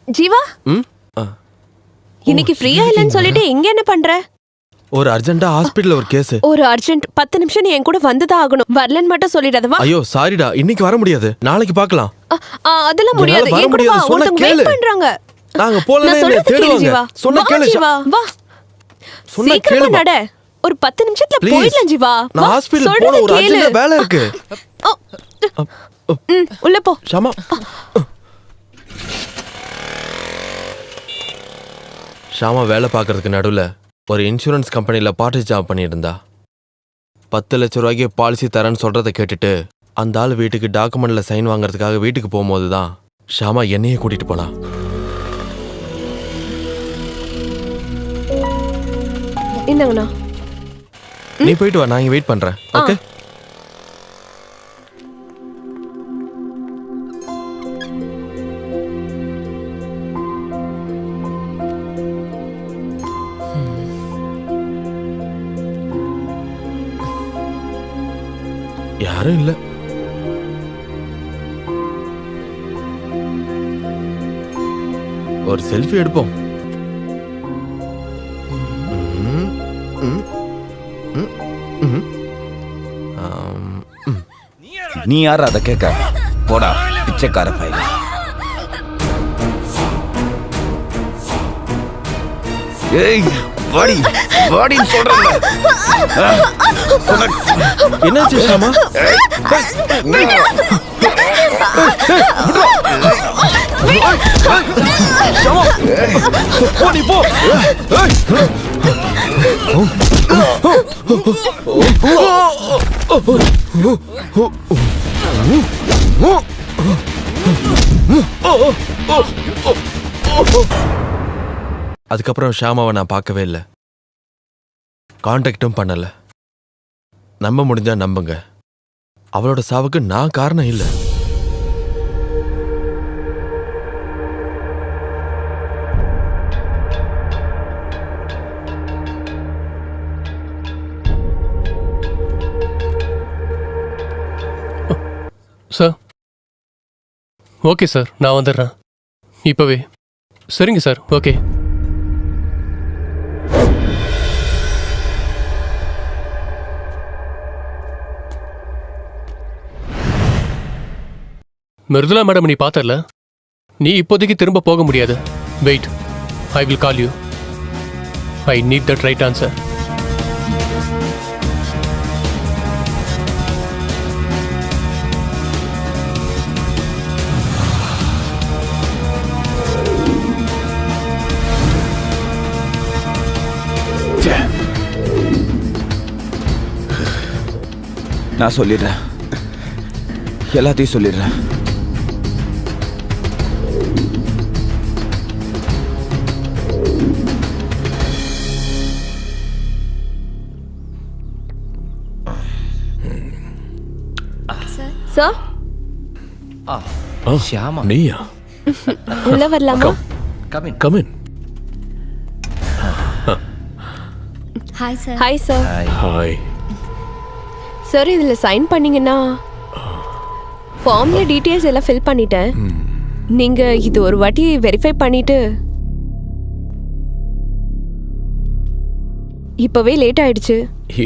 ஜீவா, இன்னைக்கு ஃப்ரீயா இல்லைன்னு சொல்லிட்டு இங்க என்ன பண்ற? ஒரு அர்ஜென்ட்டா ஹாஸ்பிடல்ல ஒரு கேஸ். ஒரு அர்ஜென்ட் 10 நிமிஷம் நீ என் கூட வந்துதான் ஆகணும். வரலன்னு மட்டும் சொல்லிடாதவா? ஐயோ சாரிடா, இன்னைக்கு வர முடியாது, நாளைக்கு பார்க்கலாம். அதெல்லாம் முடியாது. என் கூட வா, ஒருத்தங்க வெயிட் பண்றாங்க. நாங்க போலனா என்ன தேடுவாங்க. சொன்னா கேளு ஜீவா, வா. சொன்னா கேளு நட. ஒரு 10 நிமிஷத்துல போயிடலாம் ஜீவா. நான் ஹாஸ்பிடல் போற ஒரு அர்ஜென்ட் வேலை இருக்கு. உள்ள போ. ஷாமா. ஷாமா வேலை பார்க்கறதுக்கு நடுவுல ஒரு இன்சூரன்ஸ் கம்பெனில பார்ட் ஜாப் பண்ணிட்டு இருந்தா. 10 லட்சம் ரூபாய்க்கு பாலிசி தரேன்னு சொல்றதை கேட்டுட்டு அந்த ஆள் வீட்டுக்கு டாக்குமெண்ட்ல சைன் வாங்குறதுக்காக வீட்டுக்கு போகும்போது தான் ஷாமா என்னையே கூட்டிட்டு போனா. இந்தாங்கண்ணா. நீ போயிட்டு வா, நான் இங்க வெயிட் பண்றேன். ஓகே. யாரும் இல்ல. ஒரு செல்ஃபி எடுப்போம். நீ யார் அதை கேட்க? போடா பிச்சைக்கார பையன். ஏய் வாடி வாடின்னு சொல்றேன். என்னாச்சு ஷாமா? போடி போ. அதுக்கப்புறம் ஷாமாவை நான் பார்க்கவே இல்லை, கான்டாக்டும் பண்ணல. நம்ப முடிஞ்சா நம்புங்க, அவளோட சாவுக்கு நான் காரணம் இல்லை. சார் ஓகே சார், நான் வந்துடுறேன் இப்போவே. சரிங்க சார், ஓகே. மிருதுலா மேடம் நீ பார்த்தல, நீ இப்போதைக்கு திரும்ப போக முடியாது. Wait, I will call you. I need that right answer. நான் சொல்லிடுறேன், எல்லாத்தையும் சொல்லிடுறேன். சார், ஷியாமா, நீயா? உள்ள வரலாமா? Come in. Hi sir. Hi sir. Hi sir, இதுல சைன் பண்ணீங்கன்னா ஃபார்ம்ல டீடைல்ஸ் எல்லாம் ஃபில் பண்ணிட்டேன். நீங்க இது ஒரு வாட்டி வெரிஃபை பண்ணிட்டு. இப்பவே லேட் ஆயிடுச்சு.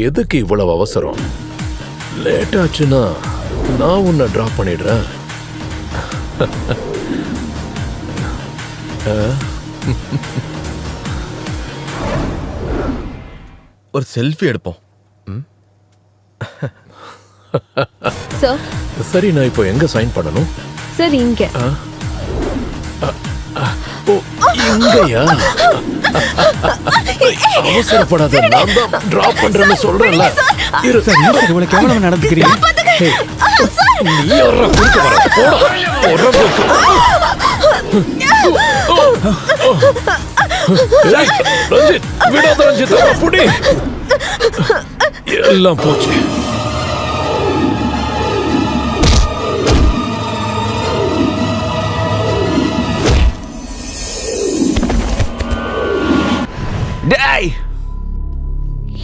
எதுக்கு இவ்வளவு அவசரம்? லேட் ஆச்சுன்னா நான் உன்னை டிராப் பண்ணிடுறேன். ஒரு செல்ஃபி எடுப்போம். சார், சரி, நான் இப்போ எங்க சைன் பண்ணணும்? சார் இங்க. ஓ, இங்கயா? அவசரப்படாத, நான் தான் டிராப் பண்றேன்னு சொல்றேன்ல. இரு சார், இவ்வளவு கேவலமா நடந்துக்கிறீங்க. நீ யாரா குறுக்க வர? போடா, போறதுக்கு. ரஞ்சித், விடாத ரஞ்சித், புடி. எல்லாம் போச்சு.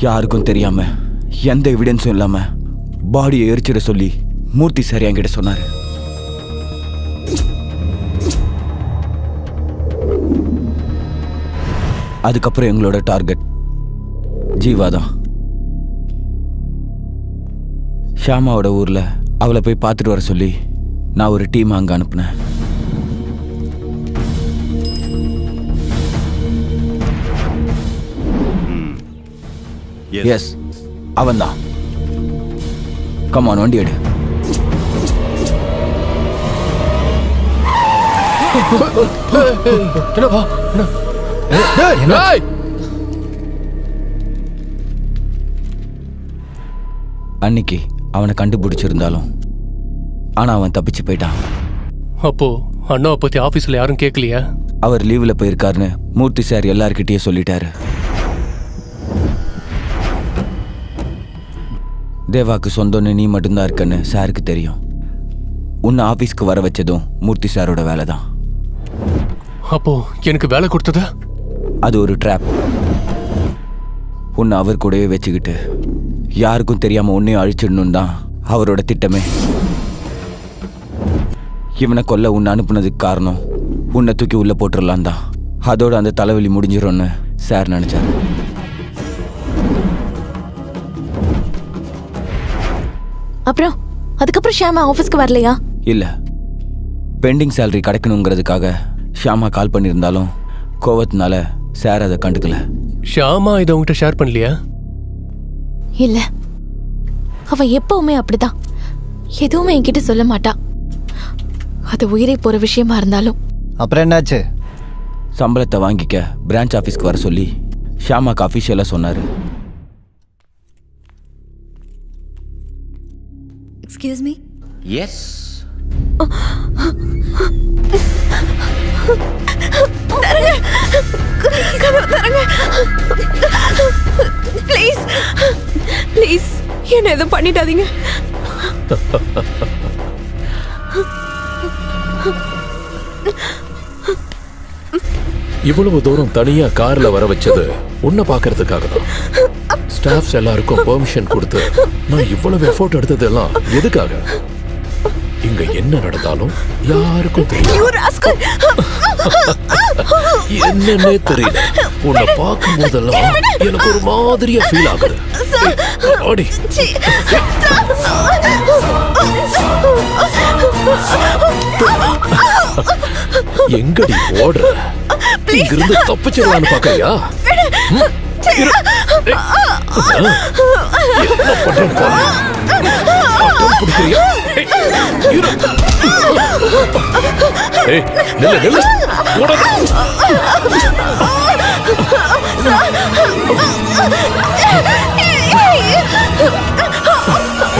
யாருக்கும் தெரியாம எந்த எவிடன்ஸும் இல்லாம பாடியை எரிச்சிட சொல்லி மூர்த்தி சார் என்கிட்ட சொன்னாரு. அதுக்கப்புறம் எங்களோட டார்கெட் ஜீவா தான். ஷாமாவோட ஊரில் அவளை போய் பார்த்துட்டு வர சொல்லி நான் ஒரு டீம் அங்கே அனுப்புனேன். எஸ், அவன்தான். கமான், வண்டி எடு. என்னப்பா என்ன? ஏய்! அன்னைக்கு அவனை கண்டுபிடிச்சிருந்தாலும் ஆனா அவன் தப்பிச்சு போயிட்டான். அப்போ அண்ணாவை பத்தி ஆபீஸ்ல யாரும் கேட்கலையா? அவர் லீவில் போயிருக்காருன்னு மூர்த்தி சார் எல்லார்கிட்டயும் சொல்லிட்டாரு. தேவாக்கு சொந்தம்னு நீ மட்டும்தான் இருக்கன்னு சாருக்கு தெரியும். உன்னை ஆஃபீஸ்க்கு வர வச்சதும் மூர்த்தி சாரோட வேலை தான். அப்போ எனக்கு வேலை கொடுத்தது அது ஒரு ட்ராப். உன்னை அவர் கூடவே வச்சுக்கிட்டு யாருக்கும் தெரியாம உன்னையும் அழிச்சிடணும் தான் அவரோட திட்டமே. இவனை கொல்ல உன்னை அனுப்புனதுக்கு காரணம் உன்னை தூக்கி உள்ள போட்டுடலாம் தான். அதோட அந்த தலைவலி முடிஞ்சிடும்னு சார் நினைச்சாரு. அப்புறம் அதுக்கப்புறம் ஷியாமா ஆஃபீஸ்க்கு வரலையா? இல்ல, பெண்டிங் சேலரி கிடைக்கணுங்கிறதுக்காக ஷியாமா கால் பண்ணியிருந்தாலும் கோவத்தினால சார் அதை கண்டுக்கல. ஷியாமா இதை உங்ககிட்ட ஷேர் பண்ணலையா? இல்ல, அவ எப்பவுமே அப்படிதான். எதுவுமே என்கிட்ட சொல்ல மாட்டா. அது உயிரை போற விஷயமா இருந்தாலும். அப்புறம் என்னாச்சு? சம்பளத்தை வாங்கிக்க பிரான்ச் ஆஃபீஸ்க்கு வர சொல்லி ஷியாமாக்கு அஃபிஷியலாக சொன்னார். Excuse me? Yes. Please please என்ன எதுவும் பண்ணிடாதீங்க. இவ்வளவு தூரம் தனியா கார்ல வர வச்சது உன்னை பாக்குறதுக்காக தான். ஸ்டாஃப்ஸ் எல்லாருக்கும் பெர்மிஷன் கொடுத்து நான் இவ்வளவு எஃபோர்ட் எடுத்ததெல்லாம் எதுக்காக? இங்க என்ன நடந்தாலும் யாருக்கும் தெரியும். என்னன்னே தெரியல. உன்னை பார்க்கும் போதெல்லாம் எனக்கு ஒரு மாதிரியா ஃபீல் ஆகுது. ஆடி எங்கடி ஓடுற? இங்கிருந்து தப்பிச்சிடலான்னு பாக்கறியா? என்ன பண்றேன்னு பாரு. அடம் பிடிக்கிறியா? ஏய், நில்லு நில்லு. ஓடாத.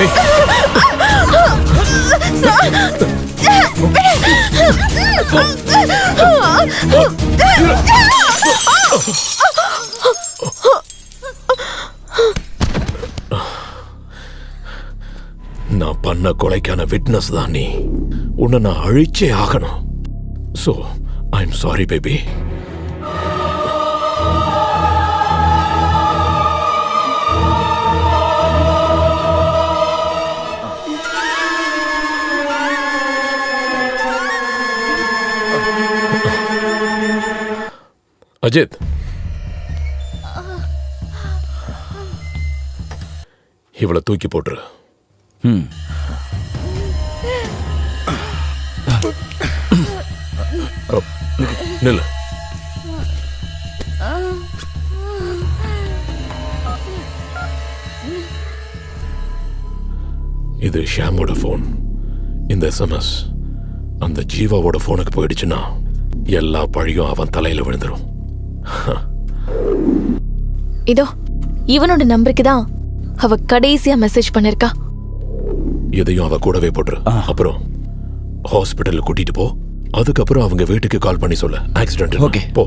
ஏய். நான் பண்ண கொலைக்கான விட்னஸ் தான் நீ. உன்னை நான் அழிச்சே ஆகணும். So, I'm sorry baby. Ajith, இவளை தூக்கி போட்டுரு. நில்லு. இது ஷியாமோட போன். இந்த SMS அந்த ஜீவாவோட போனுக்கு போயிடுச்சுன்னா எல்லா பழியும் அவன் தலையில விழுந்துரும். இதோ இவனோட நம்பருக்கு தான் அவ கடைசியா மெசேஜ் பண்ணிருக்கா. எதையும் அவ கூடவே போட்டுரு. அப்புறம் ஹாஸ்பிட்டல்ல கூட்டிட்டு போ. அதுக்கப்புறம் அவங்க வீட்டுக்கு கால் பண்ணி சொல்ல ஆக்சிடென்ட். ஓகே போ.